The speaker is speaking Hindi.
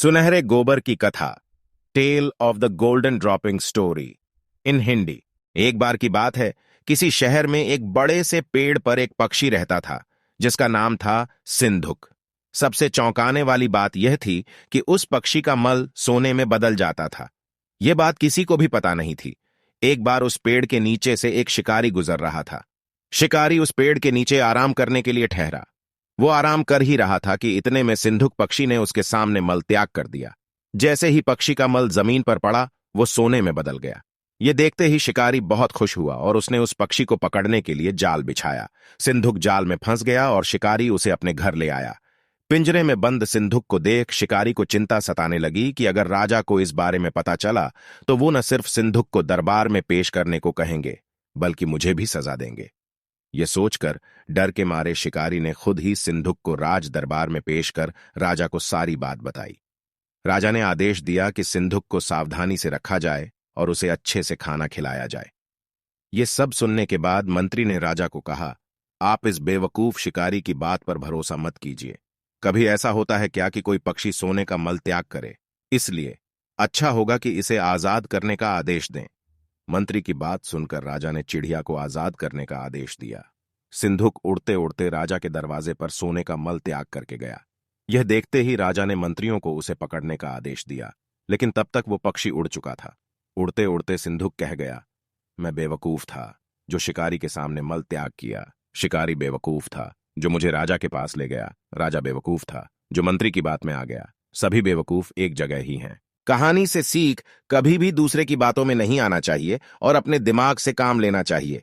सुनहरे गोबर की कथा। Tale of the golden dropping story in Hindi. एक बार की बात है, किसी शहर में एक बड़े से पेड़ पर एक पक्षी रहता था जिसका नाम था सिंधुक। सबसे चौंकाने वाली बात यह थी कि उस पक्षी का मल सोने में बदल जाता था। यह बात किसी को भी पता नहीं थी। एक बार उस पेड़ के नीचे से एक शिकारी गुजर रहा था। शिकारी उस पेड़ के नीचे आराम करने के लिए ठहरा। वो आराम कर ही रहा था कि इतने में सिंधुक पक्षी ने उसके सामने मल त्याग कर दिया। जैसे ही पक्षी का मल जमीन पर पड़ा, वो सोने में बदल गया। ये देखते ही शिकारी बहुत खुश हुआ और उसने उस पक्षी को पकड़ने के लिए जाल बिछाया। सिंधुक जाल में फंस गया और शिकारी उसे अपने घर ले आया। पिंजरे में बंद सिंधुक को देख शिकारी को चिंता सताने लगी कि अगर राजा को इस बारे में पता चला तो वो न सिर्फ सिंधुक को दरबार में पेश करने को कहेंगे, बल्कि मुझे भी सजा देंगे। ये सोचकर डर के मारे शिकारी ने खुद ही सिंधुक को राज दरबार में पेश कर राजा को सारी बात बताई। राजा ने आदेश दिया कि सिंधुक को सावधानी से रखा जाए और उसे अच्छे से खाना खिलाया जाए। ये सब सुनने के बाद मंत्री ने राजा को कहा, आप इस बेवकूफ शिकारी की बात पर भरोसा मत कीजिए। कभी ऐसा होता है क्या कि कोई पक्षी सोने का मल त्याग करे? इसलिए अच्छा होगा कि इसे आजाद करने का आदेश दें। मंत्री की बात सुनकर राजा ने चिड़िया को आजाद करने का आदेश दिया। सिंधुक उड़ते उड़ते राजा के दरवाजे पर सोने का मल त्याग करके गया। यह देखते ही राजा ने मंत्रियों को उसे पकड़ने का आदेश दिया, लेकिन तब तक वो पक्षी उड़ चुका था। उड़ते उड़ते सिंधुक कह गया, मैं बेवकूफ था जो शिकारी के सामने मल त्याग किया। शिकारी बेवकूफ था जो मुझे राजा के पास ले गया। राजा बेवकूफ था जो मंत्री की बात में आ गया। सभी बेवकूफ एक जगह ही हैं। कहानी से सीख, कभी भी दूसरे की बातों में नहीं आना चाहिए और अपने दिमाग से काम लेना चाहिए।